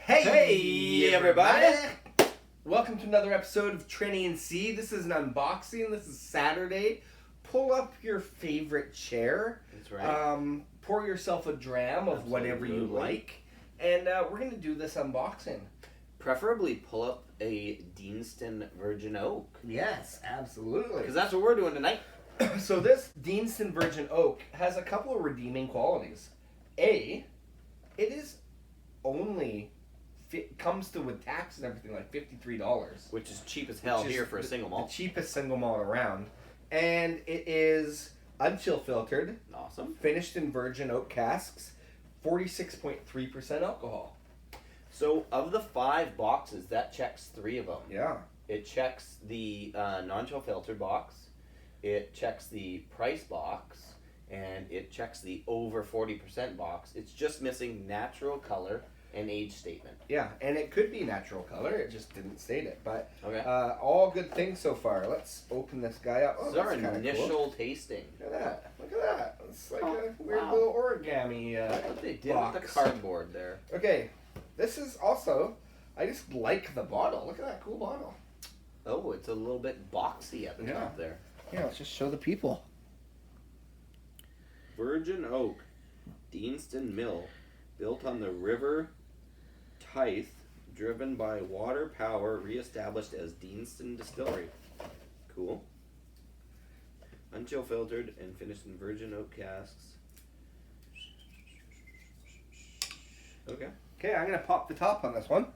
Hey everybody! Welcome to another episode of Trini and C. This is an unboxing. This is Saturday. Pull up your favorite chair. That's right. Pour yourself a dram of whatever you like. And we're going to do this unboxing. Preferably pull up a Deanston Virgin Oak. Yes, absolutely. Because that's what we're doing tonight. So this Deanston Virgin Oak has a couple of redeeming qualities. A, it is only... comes to with tax and everything like $53, which is cheap as hell here for a single malt. The cheapest single malt around, and it is unchill filtered, awesome, finished in virgin oak casks, 46.3% alcohol. So of the 5 boxes, that checks 3 of them. Yeah, it checks the non-chill filtered box, it checks the price box, and it checks the over 40% box. It's just missing natural color and age statement. Yeah, and it could be natural color. It just didn't state it. But okay. All good things so far. Let's open this guy up. This is our initial cool. Tasting. Look at that. Look at that. It's like a weird little origami what they did box. with the cardboard there. Okay, this is also... I just like the bottle. Look at that cool bottle. Oh, it's a little bit boxy at the top there. Yeah, let's just show the people. Virgin Oak, Deanston Mill, built on the River Tythe, driven by water power, reestablished as Deanston Distillery. Cool. Unchill filtered and finished in virgin oak casks. Okay. Okay, I'm going to pop the top on this one.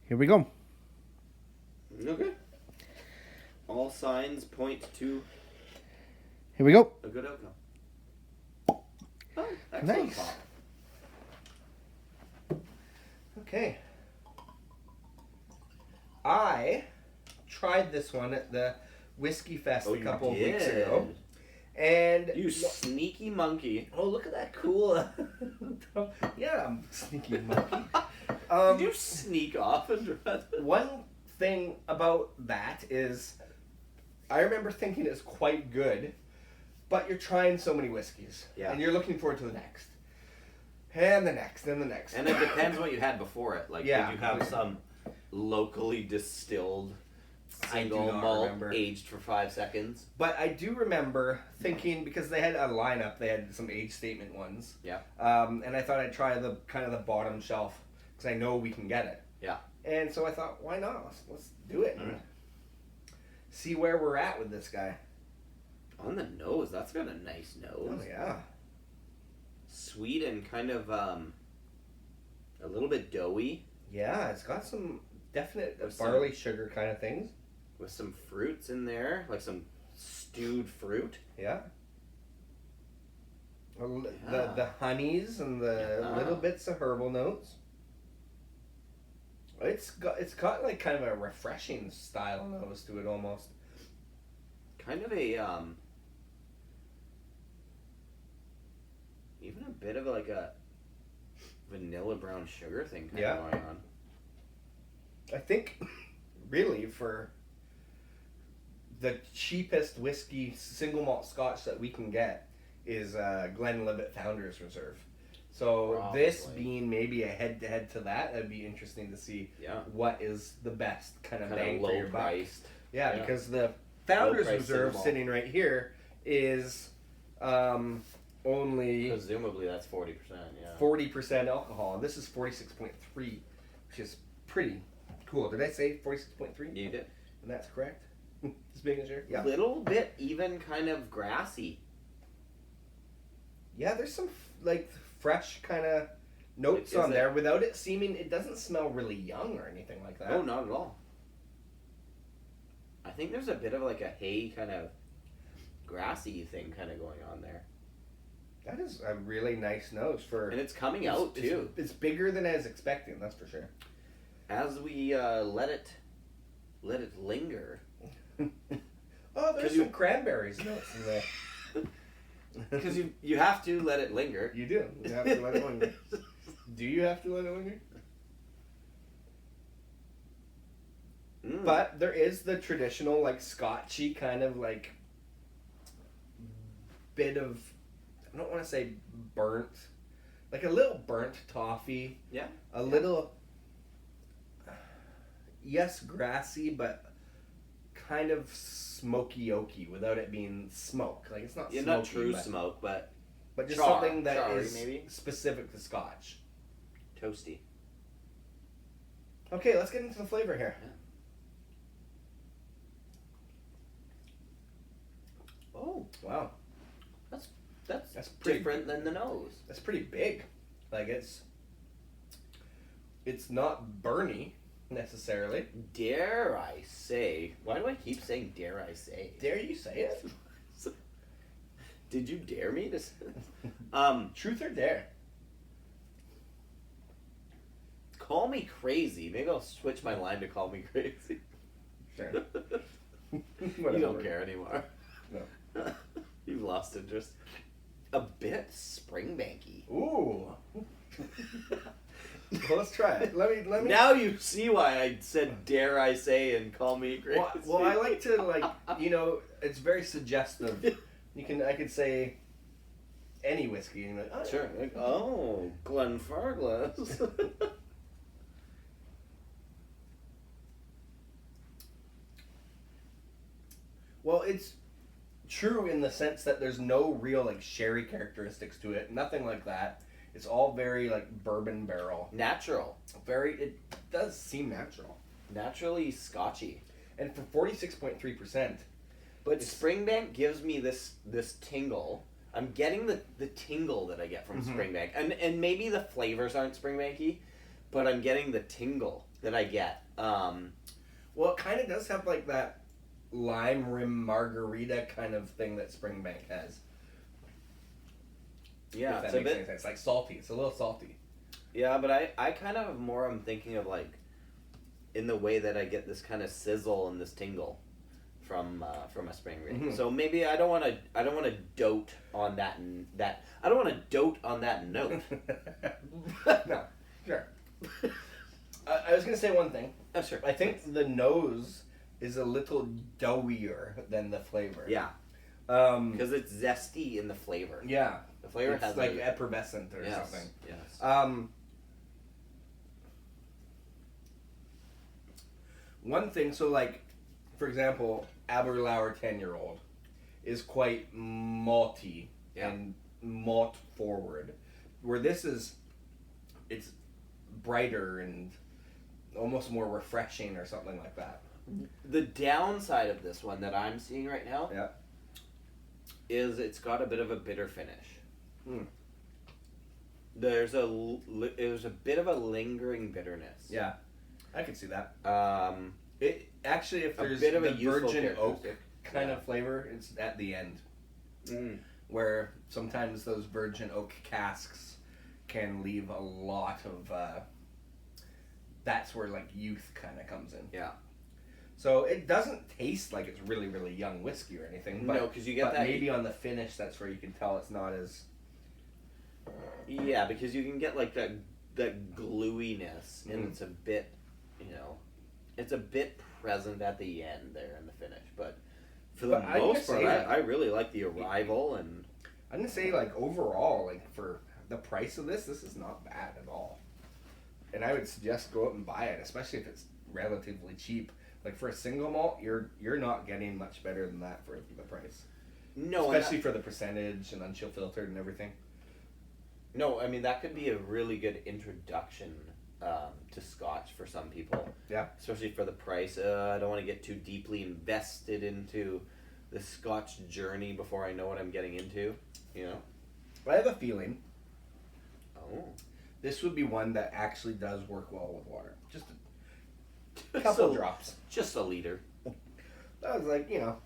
Here we go. Okay. All signs point to Here we go. a good outcome. Oh, excellent. Nice. Pop. Okay. I tried this one at the Whiskey Fest a couple of weeks ago. And you sneaky monkey. Oh, look at that cool. Yeah, I'm a sneaky monkey. Did you sneak off and run? One thing about that is I remember thinking it's quite good, but you're trying so many whiskeys. Yeah. And you're looking forward to the next. And the next, and the next. And it depends what you had before it. Like, yeah. Did you have some locally distilled single malt aged for 5 seconds? But I do remember thinking, because they had a lineup, they had some age statement ones. Yeah. And I thought I'd try the kind of the bottom shelf, because I know we can get it. Yeah. And so I thought, why not? Let's do it and see where we're at with this guy. On the nose, that's got a nice nose. Oh, yeah. Sweet and kind of a little bit doughy. Yeah, it's got some definite barley sugar kind of things. With some fruits in there, like some stewed fruit. Yeah. The honeys and the little bits of herbal notes. It's got like kind of a refreshing style nose to it almost. Kind of a even a bit of like a vanilla brown sugar thing kind of going on. I think really for the cheapest whiskey single malt Scotch that we can get is Glenlivet Founders Reserve. So probably. This being maybe a head-to-head to that, that'd be interesting to see what is the best kind of bang for your buck. Priced. Yeah, because the Founders Reserve sitting right here is only... Presumably that's 40%, yeah. 40% alcohol, and this is 46.3, which is pretty cool. Did I say 46.3? You did. And that's correct? Just making sure. Yeah. A little bit even kind of grassy. Yeah, there's some like fresh kind of notes on there without it seeming, it doesn't smell really young or anything like that. Oh, not at all. I think there's a bit of like a hay kind of grassy thing kind of going on there. That is a really nice nose for... And it's coming out too. It's bigger than I was expecting, that's for sure. As we let it linger. Oh, there's some cranberries notes in there. Because you have to let it linger. You do. You have to let it linger. Do you have to let it linger? But there is the traditional, like, Scotchy kind of, like, bit of I don't want to say burnt, like a little burnt toffee. Yeah. A little, yes, grassy, but kind of smoky oaky without it being smoke. Like it's not Yeah, smoky, not true but, smoke, but but just char- something that charry, is maybe? specific to Scotch. toasty. Okay, let's get into the flavor here. Yeah. Oh, Wow, that's that's pretty different than the nose. That's pretty big. Like it's not burny necessarily. Dare I say? Why do I keep saying dare I say? Dare you say it? Did you dare me to say this? Truth or dare? Call me crazy. Maybe I'll switch my line to call me crazy. Sure. You don't care anymore. No. You've lost interest. A bit springbanky. Ooh. Well, let's try it. Let me. Now you see why I said dare I say and call me crazy. Well, I like to it's very suggestive. I could say any whiskey and you're like, Sure. Like, oh, Glenfarclas. Well, it's true in the sense that there's no real like sherry characteristics to it. Nothing like that. It's all very like bourbon barrel. Natural. It does seem natural. Naturally scotchy. And for 46.3%. But Springbank gives me this tingle. I'm getting the tingle that I get from Springbank. And maybe the flavors aren't Springbanky, but I'm getting the tingle that I get. Well, it kind of does have like that lime rim margarita kind of thing that Springbank has. Yeah, if that it's a makes bit. any sense. It's like salty. It's a little salty. Yeah, but I kind of more I'm thinking of like in the way that I get this kind of sizzle and this tingle from a Springbank. So maybe I don't want to dote on that I don't want to dote on that note. No, sure. I was gonna say one thing. Oh, sure. I think the nose is a little doughier than the flavor. Yeah. Because it's zesty in the flavor. Yeah. The flavor it's has like effervescent or something. Yes. One thing, so like, for example, Aberlour 10-year-old is quite malty and malt forward, where this is, it's brighter and almost more refreshing or something like that. The downside of this one that I'm seeing right now is it's got a bit of a bitter finish. There's a bit of a lingering bitterness. Yeah, I can see that. It actually, if there's a bit of the a useful virgin oak characteristic. kind of flavor, it's at the end. Where sometimes those virgin oak casks can leave a lot of. That's where like youth kind of comes in. Yeah. So it doesn't taste like it's really, really young whiskey or anything. But, no, because you get that. Maybe on the finish, that's where you can tell it's not as. Yeah, because you can get like that gluiness, and it's a bit, it's a bit present at the end there in the finish. But for the most part, I really like the arrival, and I'm gonna say like overall, like for the price of this is not bad at all. And I would suggest go out and buy it, especially if it's relatively cheap. Like for a single malt, you're not getting much better than that for the price. No, especially for the percentage and unchill filtered and everything. No, I mean that could be a really good introduction to Scotch for some people. Yeah, especially for the price. I don't want to get too deeply invested into the Scotch journey before I know what I'm getting into. I have a feeling. Oh. This would be one that actually does work well with water. Just a couple drops. Just a liter. That was like, a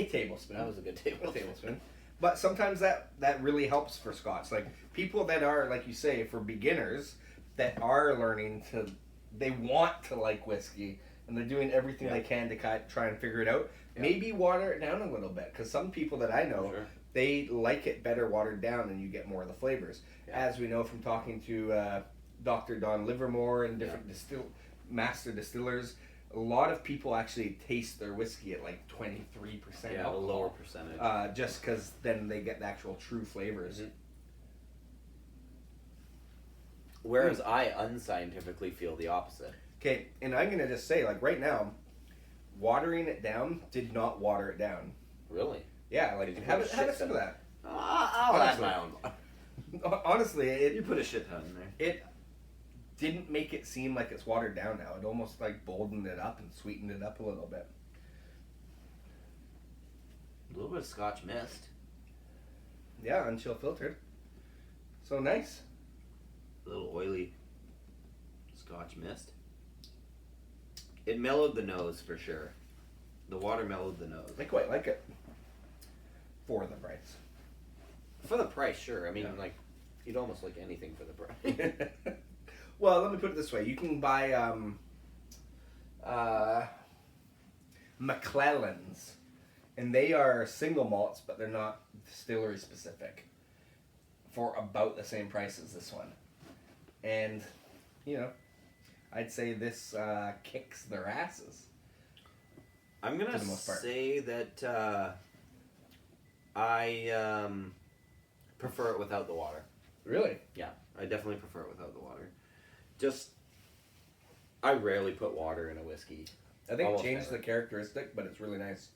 tablespoon. That was a good tablespoon. A tablespoon. But sometimes that really helps for Scotch. Like, people that are, like you say, for beginners, that are learning to, they want to like whiskey, and they're doing everything they can to try and figure it out. Yeah. Maybe water it down a little bit, because some people that I know, they like it better watered down, and you get more of the flavors. Yeah. As we know from talking to Dr. Don Livermore and different master distillers, a lot of people actually taste their whiskey at like 23% Yeah, a alcohol. lower percentage. Just because then they get the actual true flavors. Mm-hmm. Whereas I unscientifically feel the opposite. Okay, and I'm gonna just say, like right now, watering it down did not water it down. Really? Yeah, like have a sip of that. I'll add my own. Honestly, You put a shit ton in there. it didn't make it seem like it's watered down now. It almost like boldened it up and sweetened it up a little bit. A little bit of Scotch mist. Yeah, unchill filtered. So nice. A little oily Scotch mist. It mellowed the nose for sure. The water mellowed the nose. I quite like it. For the price. For the price, sure. I mean, Yeah. like, you'd almost like anything for the price. Well, let me put it this way. You can buy McClellan's, and they are single malts, but they're not distillery specific, for about the same price as this one. And, you know, I'd say this kicks their asses. I'm going For to the most part. say that I prefer it without the water. Really? Yeah, I definitely prefer it without the water. Just, I rarely put water in a whiskey. I think it Almost changed never. the characteristic, but it's really nice.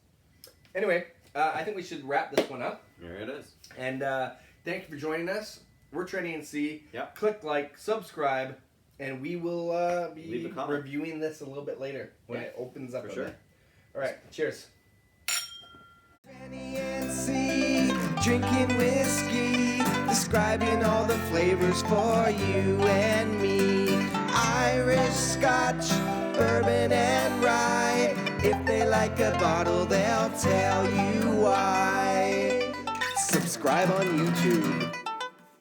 Anyway, I think we should wrap this one up. There it is. And thank you for joining us. We're Trendy and C. Yep. Click like, subscribe, and we will be Leave a comment. reviewing this a little bit later when it opens up. For a sure. bit. All right. Cheers. Trendy and C, drinking whiskey, describing all the flavors for you and me. Irish, Scotch, bourbon, and rye. If they like a bottle, they'll tell you why. Subscribe on YouTube.